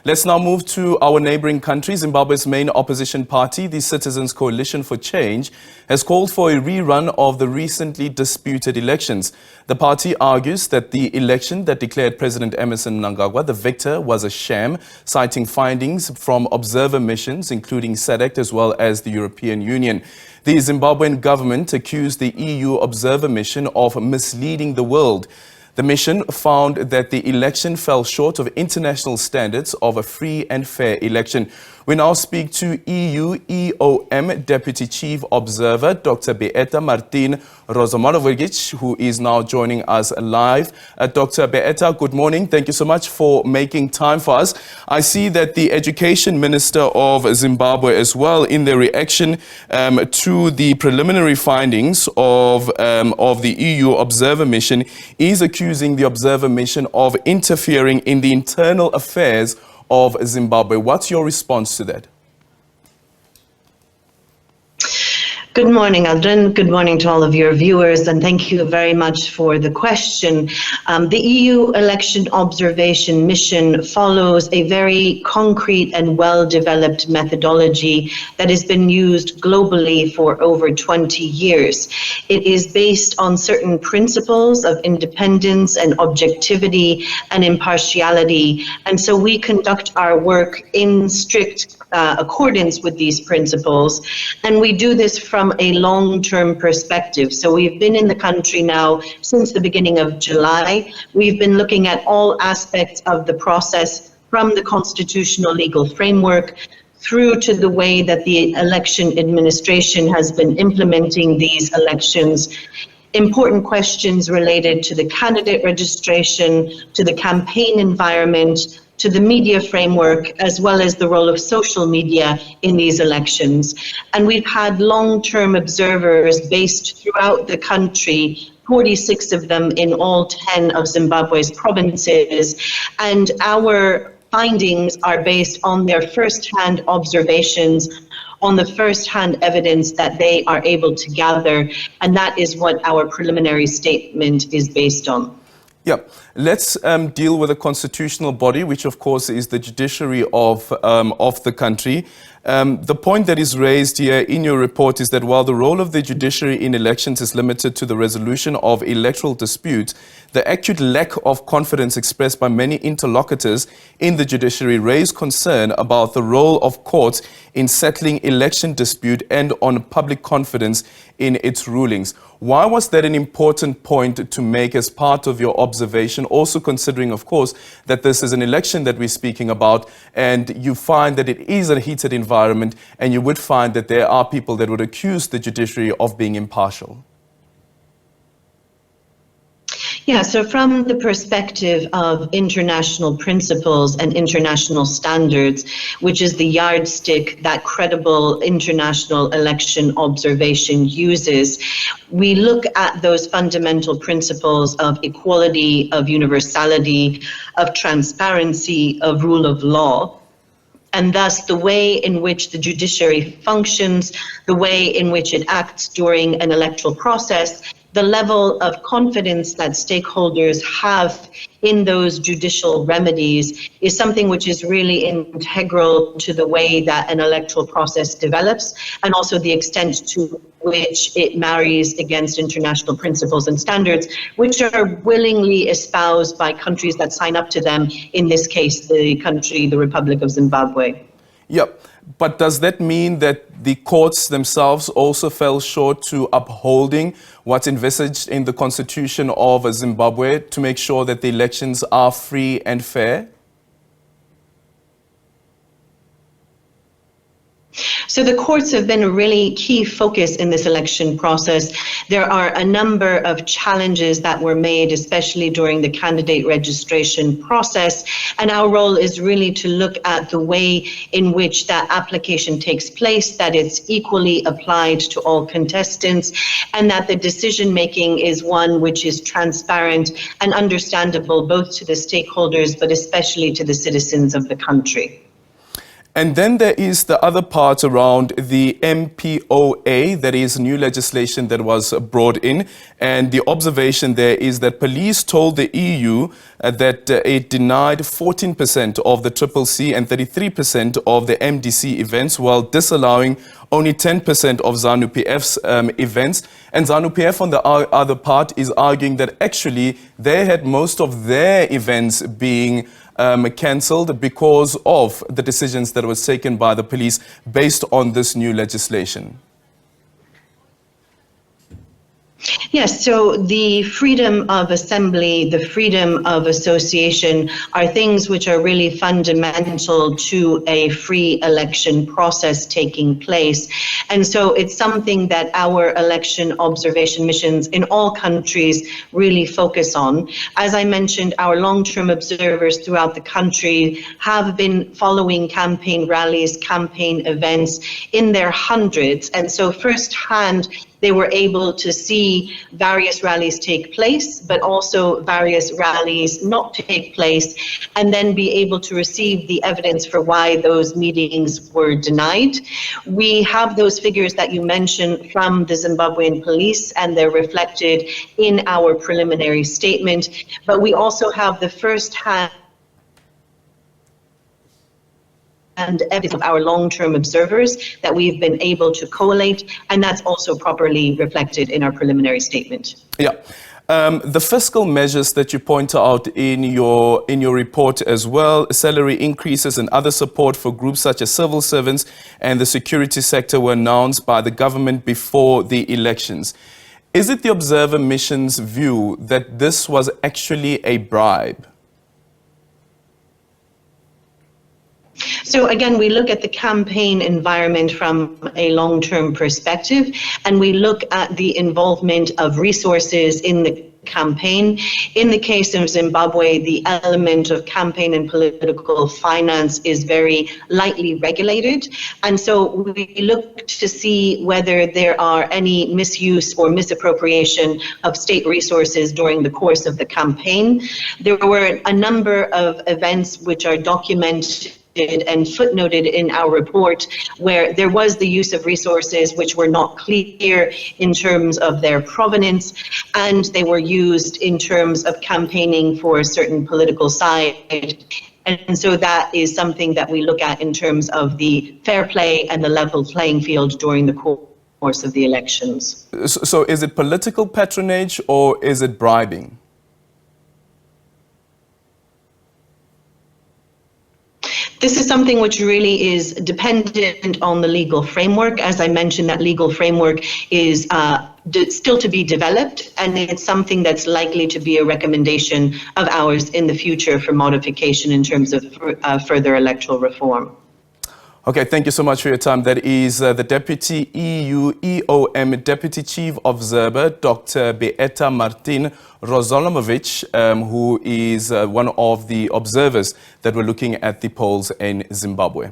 Let's now move to our neighboring country. Zimbabwe's main opposition party, the Citizens Coalition for Change, has called for a rerun of the recently disputed elections. The party argues that the election that declared President Emmerson Mnangagwa the victor was a sham, citing findings from observer missions, including SADC as well as the European Union. The Zimbabwean government accused the EU observer mission of misleading the world. The mission found that the election fell short of international standards of a free and fair election. We now speak to EU EOM Deputy Chief Observer, Dr. Beata Martin-Rozumilowicz, who is now joining us live. Dr. Beata, good morning. Thank you so much for making time for us. I see that the Education Minister of Zimbabwe as well, in their reaction to the preliminary findings of the EU Observer Mission, is accusing the Observer Mission of interfering in the internal affairs of Zimbabwe. What's your response to that? Good morning, Aldrin. Good morning to all of your viewers, and thank you very much for the question. The EU Election Observation Mission follows a very concrete and well-developed methodology that has been used globally for over 20 years. It is based on certain principles of independence and objectivity and impartiality, and so we conduct our work in strict accordance with these principles, and we do this from a long-term perspective. So we've been in the country now since the beginning of July. We've been looking at all aspects of the process, from the constitutional legal framework through to the way that the election administration has been implementing these elections. Important questions related to the candidate registration, to the campaign environment, to the media framework, as well as the role of social media in these elections. And we've had long-term observers based throughout the country, 46 of them in all 10 of Zimbabwe's provinces. And our findings are based on their first-hand observations, on the first-hand evidence that they are able to gather. And that is what our preliminary statement is based on. Yeah, let's deal with a constitutional body, which of course is the judiciary of the country. The point that is raised here in your report is that while the role of the judiciary in elections is limited to the resolution of electoral disputes, the acute lack of confidence expressed by many interlocutors in the judiciary raised concern about the role of courts in settling election dispute and on public confidence in its rulings. Why was that an important point to make as part of your observation, also considering, of course, that this is an election that we're speaking about, and you find that it is a heated environment, and you would find that there are people that would accuse the judiciary of being impartial? Yeah, so from the perspective of international principles and international standards, which is the yardstick that credible international election observation uses, we look at those fundamental principles of equality, of universality, of transparency, of rule of law. And thus the way in which the judiciary functions, the way in which it acts during an electoral process, the level of confidence that stakeholders have in those judicial remedies is something which is really integral to the way that an electoral process develops, and also the extent to which it marries against international principles and standards, which are willingly espoused by countries that sign up to them, in this case, the country, the Republic of Zimbabwe. Yep. But does that mean that the courts themselves also fell short to upholding what's envisaged in the constitution of Zimbabwe to make sure that the elections are free and fair? So the courts have been a really key focus in this election process. There are a number of challenges that were made, especially during the candidate registration process. And our role is really to look at the way in which that application takes place, that it's equally applied to all contestants, and that the decision making is one which is transparent and understandable both to the stakeholders, but especially to the citizens of the country. And then there is the other part around the MPOA, that is new legislation that was brought in. And the observation there is that police told the EU that it denied 14% of the CCC and 33% of the MDC events, while disallowing only 10% of ZANU-PF's events. And ZANU-PF on the other part is arguing that actually they had most of their events being cancelled because of the decisions that was taken by the police based on this new legislation. Yes, so the freedom of assembly, the freedom of association are things which are really fundamental to a free election process taking place. And so it's something that our election observation missions in all countries really focus on. As I mentioned, our long-term observers throughout the country have been following campaign rallies, campaign events in their hundreds. And so firsthand, they were able to see various rallies take place, but also various rallies not take place, and then be able to receive the evidence for why those meetings were denied. We have those figures that you mentioned from the Zimbabwean police, and they're reflected in our preliminary statement, but we also have the first-hand and evidence of our long-term observers that we've been able to collate, and that's also properly reflected in our preliminary statement. Yeah. The fiscal measures that you point out in your report as well, salary increases and other support for groups such as civil servants and the security sector were announced by the government before the elections. Is it the observer mission's view that this was actually a bribe? So again, we look at the campaign environment from a long-term perspective, and we look at the involvement of resources in the campaign. In the case of Zimbabwe, the element of campaign and political finance is very lightly regulated. And so we look to see whether there are any misuse or misappropriation of state resources during the course of the campaign. There were a number of events which are documented and footnoted in our report where there was the use of resources which were not clear in terms of their provenance, and they were used in terms of campaigning for a certain political side. And so that is something that we look at in terms of the fair play and the level playing field during the course of the elections. So is it political patronage or is it bribing? This is something which really is dependent on the legal framework. As I mentioned, that legal framework is still to be developed, and it's something that's likely to be a recommendation of ours in the future for modification in terms of further electoral reform. Okay, thank you so much for your time. That is the Deputy EU EOM Deputy Chief Observer, Dr. Beata Martin-Rozumilowicz, who is one of the observers that were looking at the polls in Zimbabwe.